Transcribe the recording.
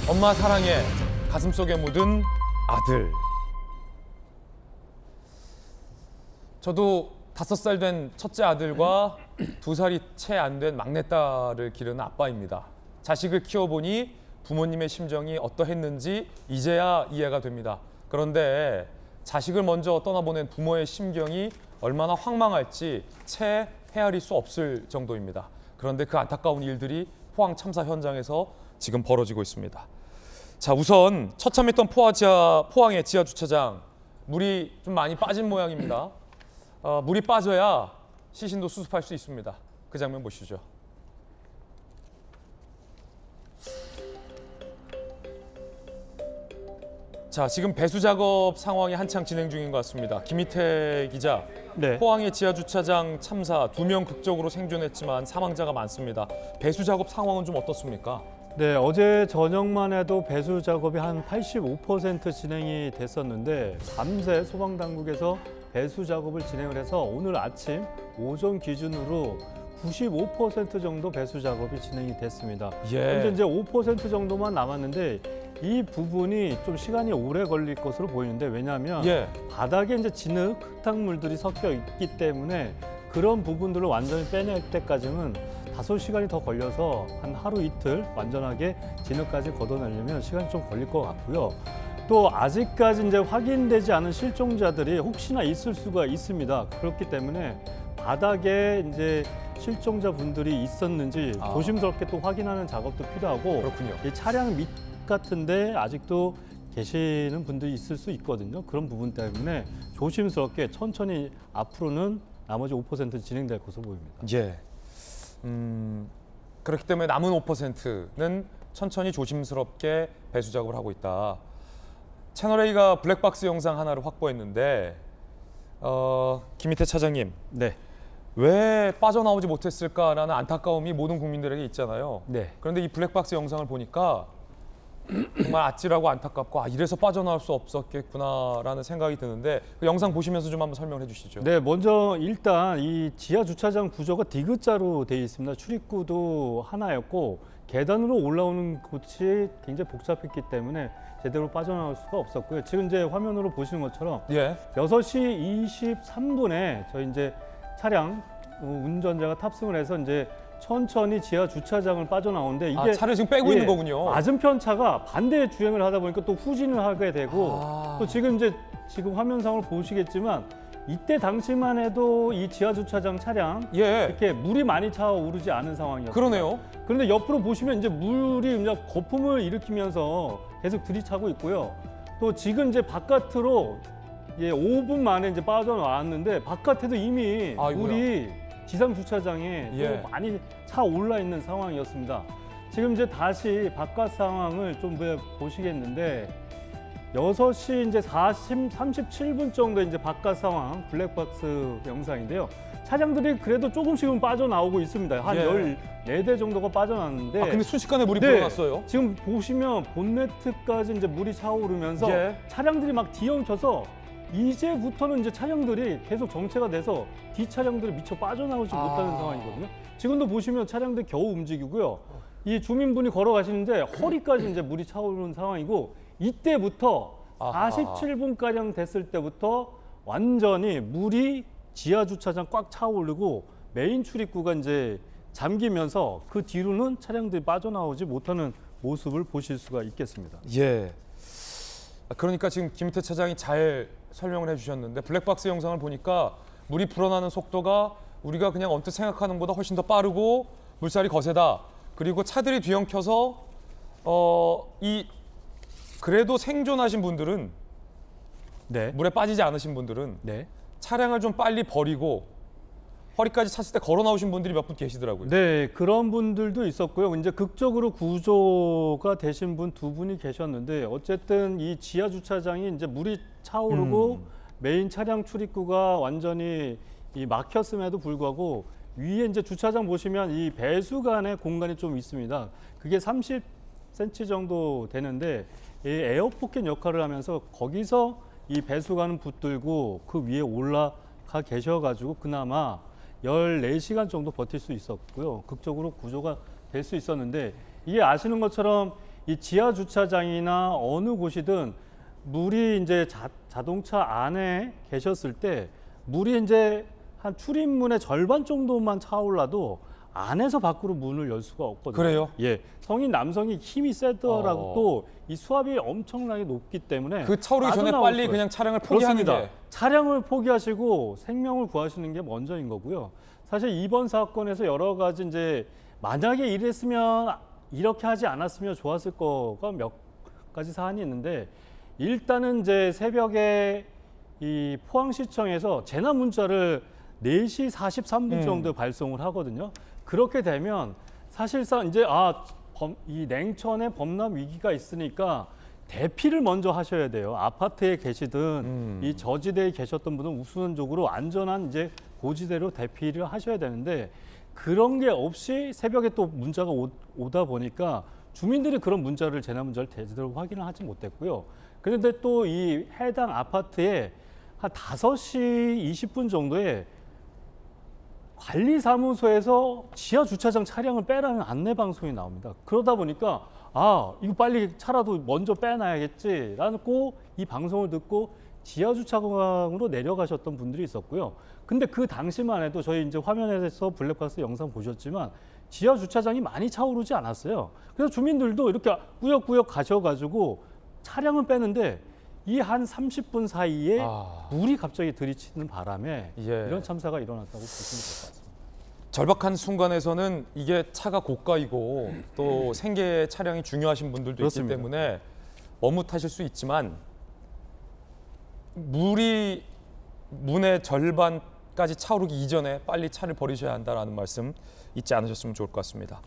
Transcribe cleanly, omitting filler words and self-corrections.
엄마 사랑에 가슴속에 묻은 아들. 저도 5살 된 첫째 아들과 2살이 채 안 된 막내딸을 기르는 아빠입니다. 자식을 키워보니 부모님의 심정이 어떠했는지 이제야 이해가 됩니다. 그런데 자식을 먼저 떠나보낸 부모의 심경이 얼마나 황망할지 채 헤아릴 수 없을 정도입니다. 그런데 그 안타까운 일들이 포항 참사 현장에서 지금 벌어지고 있습니다. 자, 우선 처참했던 포항의 지하 주차장, 물이 좀 많이 빠진 모양입니다. 물이 빠져야 시신도 수습할 수 있습니다. 그 장면 보시죠. 자, 지금 배수 작업 상황이 한창 진행 중인 것 같습니다. 김희태 기자, 네. 포항의 지하 주차장 참사 2명 극적으로 생존했지만 사망자가 많습니다. 배수 작업 상황은 좀 어떻습니까? 네, 어제 저녁만 해도 배수 작업이 한 85% 진행이 됐었는데 밤새 소방당국에서 배수 작업을 진행을 해서 오늘 아침 오전 기준으로 95% 정도 배수 작업이 진행이 됐습니다. 현재 이제 5% 정도만 남았는데 이 부분이 좀 시간이 오래 걸릴 것으로 보이는데, 왜냐하면 바닥에 이제 진흙, 흙탕물들이 섞여 있기 때문에 그런 부분들을 완전히 빼낼 때까지는 5시간이 더 걸려서 한 하루 이틀 완전하게 진흙까지 걷어내려면 시간이 좀 걸릴 것 같고요. 또 아직까지 이제 확인되지 않은 실종자들이 혹시나 있을 수가 있습니다. 그렇기 때문에 바닥에 이제 실종자분들이 있었는지 조심스럽게 또 확인하는 작업도 필요하고, 그렇군요. 이 차량 밑 같은데 아직도 계시는 분들이 있을 수 있거든요. 그런 부분 때문에 조심스럽게 천천히 앞으로는 나머지 5% 진행될 것으로 보입니다. 예. 그렇기 때문에 남은 5%는 천천히 조심스럽게 배수 작업을 하고 있다. 채널A가 블랙박스 영상 하나를 확보했는데, 김희태 차장님, 네. 왜 빠져나오지 못했을까라는 안타까움이 모든 국민들에게 있잖아요. 네. 그런데 이 블랙박스 영상을 보니까 정말 아찔하고 안타깝고 이래서 빠져나올 수 없었겠구나라는 생각이 드는데, 그 영상 보시면서 좀 한번 설명을 해주시죠. 네, 먼저 일단 이 지하 주차장 구조가 디귿자로 되어 있습니다. 출입구도 하나였고 계단으로 올라오는 곳이 굉장히 복잡했기 때문에 제대로 빠져나올 수가 없었고요. 지금 이제 화면으로 보시는 것처럼 6시 23분에 저희 이제 차량 운전자가 탑승을 해서 이제 천천히 지하 주차장을 빠져나오는데, 이게 차를 지금 빼고 있는 거군요. 맞은편 차가 반대 주행을 하다 보니까 또 후진을 하게 되고, 또 지금 화면상을 보시겠지만 이때 당시만 해도 이 지하 주차장 차량 이렇게 물이 많이 차오르지 않은 상황이었어요. 그러네요. 그런데 옆으로 보시면 이제 물이 그냥 거품을 일으키면서 계속 들이차고 있고요. 또 지금 이제 바깥으로 5분 만에 이제 빠져나왔는데 바깥에도 이미 물이 지상 주차장에 또 많이 차 올라 있는 상황이었습니다. 지금 이제 다시 바깥 상황을 좀 보시겠는데, 6시 이제 37분 정도 이제 바깥 상황 블랙박스 영상인데요. 차량들이 그래도 조금씩은 빠져나오고 있습니다. 한 14대 정도가 빠져나왔는데. 근데 순식간에 물이 불어났어요? 지금 보시면 본네트까지 이제 물이 차오르면서 차량들이 막 뒤엉켜서 이제부터는 이제 차량들이 계속 정체가 돼서 뒷차량들이 미처 빠져나오지 못하는 상황이거든요. 지금도 보시면 차량들 겨우 움직이고요. 이 주민분이 걸어가시는데 허리까지 이제 물이 차오르는 상황이고, 이때부터 47분가량 됐을 때부터 완전히 물이 지하 주차장 꽉 차오르고 메인 출입구가 이제 잠기면서 그 뒤로는 차량들이 빠져나오지 못하는 모습을 보실 수가 있겠습니다. 그러니까 지금 김희태 차장이 잘 설명을 해주셨는데, 블랙박스 영상을 보니까 물이 불어나는 속도가 우리가 그냥 언뜻 생각하는 것보다 훨씬 더 빠르고 물살이 거세다. 그리고 차들이 뒤엉켜서 그래도 생존하신 분들은, 물에 빠지지 않으신 분들은 차량을 좀 빨리 버리고 허리까지 찼을 때 걸어 나오신 분들이 몇 분 계시더라고요. 네, 그런 분들도 있었고요. 이제 극적으로 구조가 되신 분 2분이 계셨는데, 어쨌든 이 지하 주차장이 이제 물이 차오르고 메인 차량 출입구가 완전히 막혔음에도 불구하고 위에 이제 주차장 보시면 이 배수관의 공간이 좀 있습니다. 그게 30cm 정도 되는데, 이 에어포켓 역할을 하면서 거기서 이 배수관은 붙들고 그 위에 올라가 계셔가지고 그나마 14시간 정도 버틸 수 있었고요. 극적으로 구조가 될 수 있었는데, 이게 아시는 것처럼 이 지하 주차장이나 어느 곳이든 물이 이제 자동차 안에 계셨을 때 물이 이제 한 출입문의 절반 정도만 차올라도 안에서 밖으로 문을 열 수가 없거든요. 그래요? 예, 성인 남성이 힘이 세더라도 이 수압이 엄청나게 높기 때문에 그 차오르기 전에 빠져나올 빨리 수가 그냥 차량을 포기하는 그렇습니다. 게 차량을 포기하시고 생명을 구하시는 게 먼저인 거고요. 사실 이번 사건에서 여러 가지 이제 만약에 이랬으면 이렇게 하지 않았으면 좋았을 거가 몇 가지 사안이 있는데 일단은 이제 새벽에 이 포항시청에서 재난 문자를 4시 43분 정도에 발송을 하거든요. 그렇게 되면 사실상 이제 이 냉천에 범람 위기가 있으니까 대피를 먼저 하셔야 돼요. 아파트에 계시든 이 저지대에 계셨던 분은 우선적으로 안전한 이제 고지대로 대피를 하셔야 되는데 그런 게 없이 새벽에 또 문자가 오다 보니까 주민들이 그런 문자를 재난 문자를 제대로 확인을 하지 못했고요. 그런데 또 이 해당 아파트에 한 5시 20분 정도에 관리사무소에서 지하 주차장 차량을 빼라는 안내 방송이 나옵니다. 그러다 보니까 이거 빨리 차라도 먼저 빼놔야겠지라고 이 방송을 듣고 지하 주차장으로 내려가셨던 분들이 있었고요. 근데 그 당시만 해도 저희 이제 화면에서 블랙박스 영상 보셨지만 지하 주차장이 많이 차오르지 않았어요. 그래서 주민들도 이렇게 꾸역꾸역 가셔가지고 차량을 빼는데 이 한 30분 사이에 물이 갑자기 들이치는 바람에 예. 이런 참사가 일어났다고 보시면 될 것 같습니다. 절박한 순간에서는 이게 차가 고가이고 또 생계 차량이 중요하신 분들도 그렇습니다. 있기 때문에 머뭇하실 수 있지만 물이 문의 절반까지 차오르기 이전에 빨리 차를 버리셔야 한다는 말씀 잊지 않으셨으면 좋을 것 같습니다.